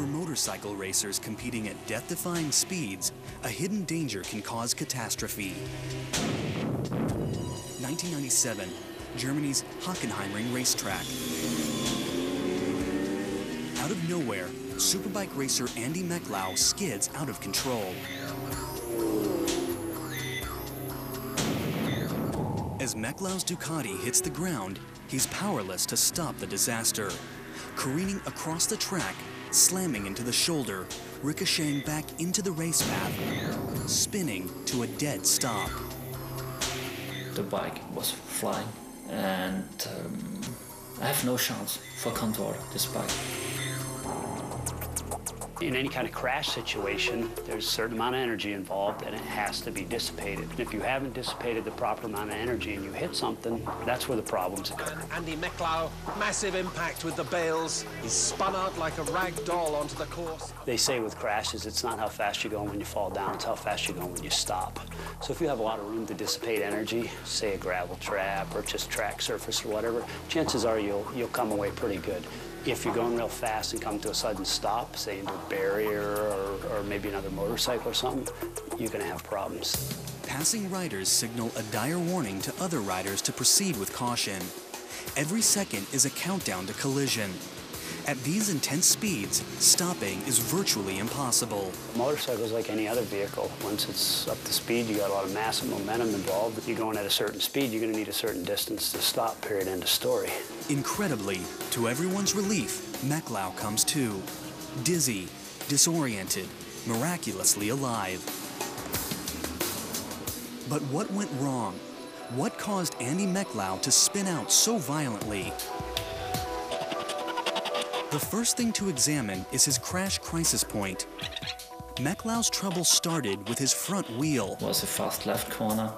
motorcycle racers competing at death-defying speeds, a hidden danger can cause catastrophe. 1997, Germany's Hockenheimring racetrack. Out of nowhere, superbike racer Andy Meklow skids out of control. As Meklow's Ducati hits the ground, he's powerless to stop the disaster. Careening across the track, slamming into the shoulder, ricocheting back into the race path, spinning to a dead stop. The bike was flying, and I have no chance for control this bike. In any kind of crash situation, there's a certain amount of energy involved, and it has to be dissipated. And if you haven't dissipated the proper amount of energy and you hit something, that's where the problems occur. Andy Meklow, massive impact with the bales. He's spun out like a rag doll onto the course. They say with crashes, it's not how fast you're going when you fall down, it's how fast you're going when you stop. So if you have a lot of room to dissipate energy, say a gravel trap or just track surface or whatever, chances are you'll come away pretty good. If you're going real fast and come to a sudden stop, say into a barrier or maybe another motorcycle or something, you're going to have problems. Passing riders signal a dire warning to other riders to proceed with caution. Every second is a countdown to collision. At these intense speeds, stopping is virtually impossible. A motorcycle is like any other vehicle. Once it's up to speed, you got a lot of mass and momentum involved. If you're going at a certain speed, you're going to need a certain distance to stop, period, end of story. Incredibly, to everyone's relief, Meklow comes to. Dizzy, disoriented, miraculously alive. But what went wrong? What caused Andy Meklow to spin out so violently? The first thing to examine is his crash crisis point. Meklow's trouble started with his front wheel. It was a fast left corner,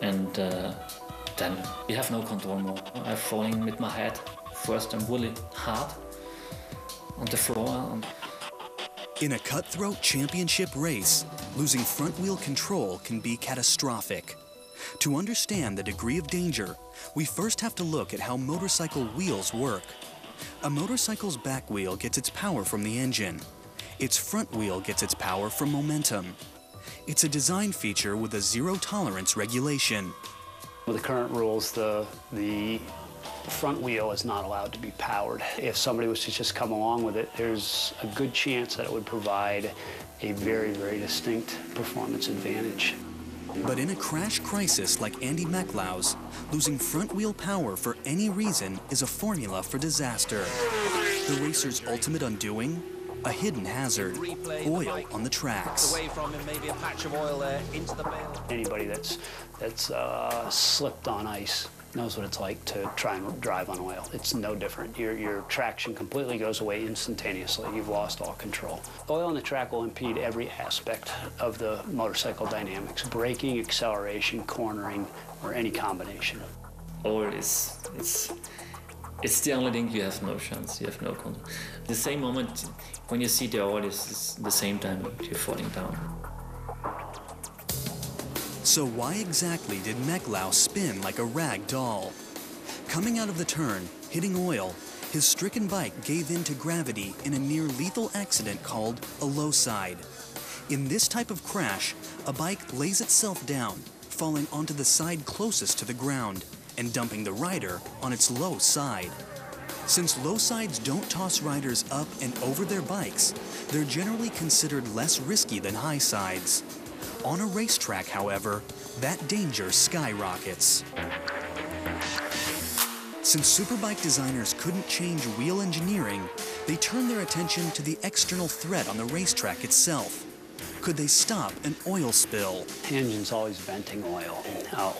and then you have no control more. I'm falling with my head first and really hard on the floor. In a cutthroat championship race, losing front wheel control can be catastrophic. To understand the degree of danger, we first have to look at how motorcycle wheels work. A motorcycle's back wheel gets its power from the engine. Its front wheel gets its power from momentum. It's a design feature with a zero-tolerance regulation. With the current rules, the front wheel is not allowed to be powered. If somebody was to just come along with it, there's a good chance that it would provide a very, very distinct performance advantage. But in a crash crisis like Andy Meklow's, losing front wheel power for any reason is a formula for disaster. The racer's ultimate undoing? A hidden hazard, oil on the tracks. Away from him, maybe a patch of oil there, into the bale. Anybody that's slipped on ice knows what it's like to try and drive on oil. It's no different. Your traction completely goes away instantaneously. You've lost all control. Oil on the track will impede every aspect of the motorcycle dynamics: braking, acceleration, cornering, or any combination. Oil it's the only thing you have no chance, you have no control. The same moment when you see the oil is the same time you're falling down. So why exactly did Meklow spin like a rag doll? Coming out of the turn, hitting oil, his stricken bike gave in to gravity in a near-lethal accident called a low side. In this type of crash, a bike lays itself down, falling onto the side closest to the ground and dumping the rider on its low side. Since low sides don't toss riders up and over their bikes, they're generally considered less risky than high sides. On a racetrack, however, that danger skyrockets. Since superbike designers couldn't change wheel engineering, they turned their attention to the external threat on the racetrack itself. Could they stop an oil spill? The engine's always venting oil,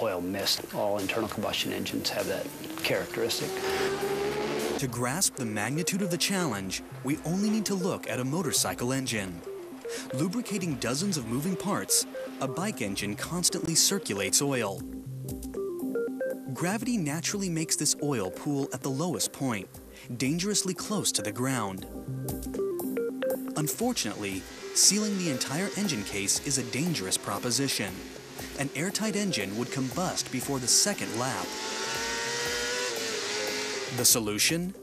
oil mist. All internal combustion engines have that characteristic. To grasp the magnitude of the challenge, we only need to look at a motorcycle engine. Lubricating dozens of moving parts, a bike engine constantly circulates oil. Gravity naturally makes this oil pool at the lowest point, dangerously close to the ground. Unfortunately, sealing the entire engine case is a dangerous proposition. An airtight engine would combust before the second lap. The solution?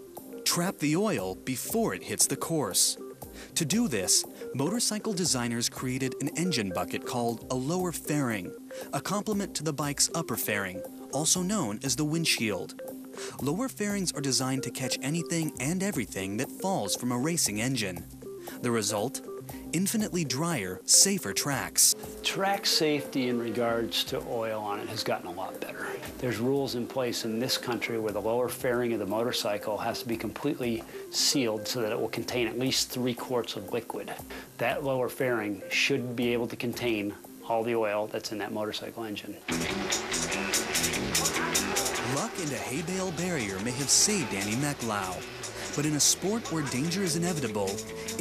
Trap the oil before it hits the course. To do this, motorcycle designers created an engine bucket called a lower fairing, a complement to the bike's upper fairing, also known as the windshield. Lower fairings are designed to catch anything and everything that falls from a racing engine. The result? Infinitely drier, safer tracks. Track safety in regards to oil on it has gotten a lot better. There's rules in place in this country where the lower fairing of the motorcycle has to be completely sealed so that it will contain at least 3 quarts of liquid. That lower fairing should be able to contain all the oil that's in that motorcycle engine. Luck and a hay bale barrier may have saved Andy Meklow. But in a sport where danger is inevitable,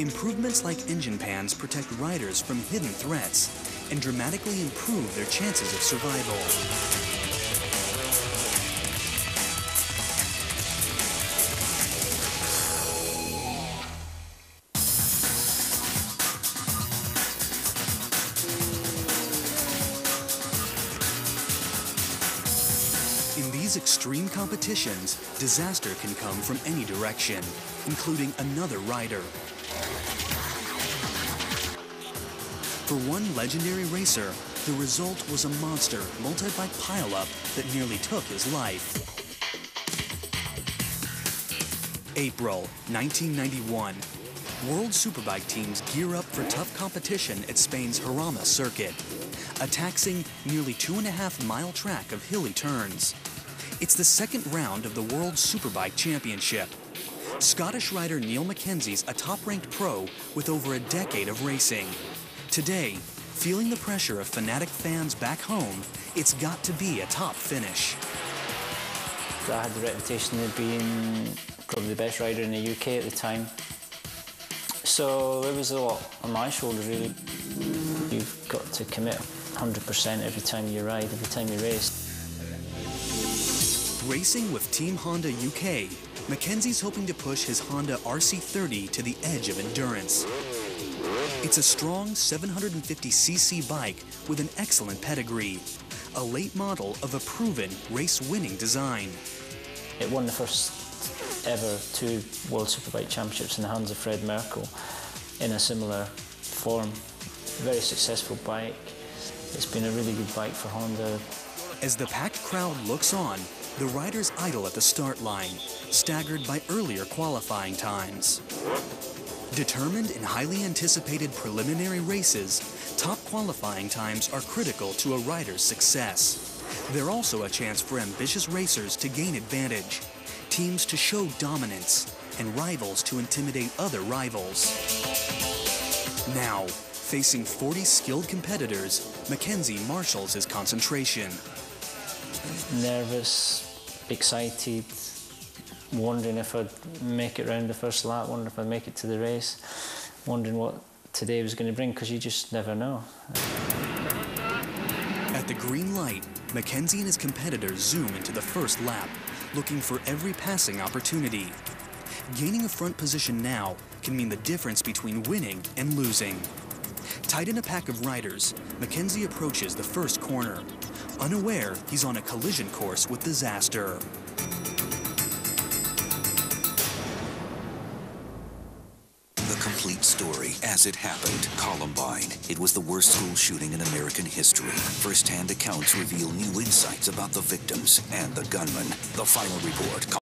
improvements like engine pans protect riders from hidden threats and dramatically improve their chances of survival. In these extreme competitions, disaster can come from any direction, including another rider. For one legendary racer, the result was a monster multi-bike pileup that nearly took his life. April 1991. World Superbike teams gear up for tough competition at Spain's Jarama circuit, a taxing nearly 2.5-mile track of hilly turns. It's the second round of the World Superbike Championship. Scottish rider Neil Mackenzie's a top-ranked pro with over a decade of racing. Today, feeling the pressure of fanatic fans back home, it's got to be a top finish. I had the reputation of being probably the best rider in the UK at the time. So there was a lot on my shoulders, really. You've got to commit 100% every time you ride, every time you race. Racing with Team Honda UK, Mackenzie's hoping to push his Honda RC30 to the edge of endurance. It's a strong 750cc bike with an excellent pedigree, a late model of a proven race-winning design. It won the first ever 2 World Superbike Championships in the hands of Fred Merkel in a similar form. Very successful bike. It's been a really good bike for Honda. As the packed crowd looks on, the riders idle at the start line, staggered by earlier qualifying times. Determined in highly anticipated preliminary races, top qualifying times are critical to a rider's success. They're also a chance for ambitious racers to gain advantage, teams to show dominance, and rivals to intimidate other rivals. Now, facing 40 skilled competitors, Mackenzie marshals his concentration. Nervous, excited, wondering if I'd make it round the first lap, wondering if I'd make it to the race, wondering what today was going to bring, because you just never know. At the green light, Mackenzie and his competitors zoom into the first lap, looking for every passing opportunity. Gaining a front position now can mean the difference between winning and losing. Tied in a pack of riders, Mackenzie approaches the first corner, unaware he's on a collision course with disaster. The complete story as it happened. Columbine. It was the worst school shooting in American history. First-hand accounts reveal new insights about the victims and the gunman. The final report.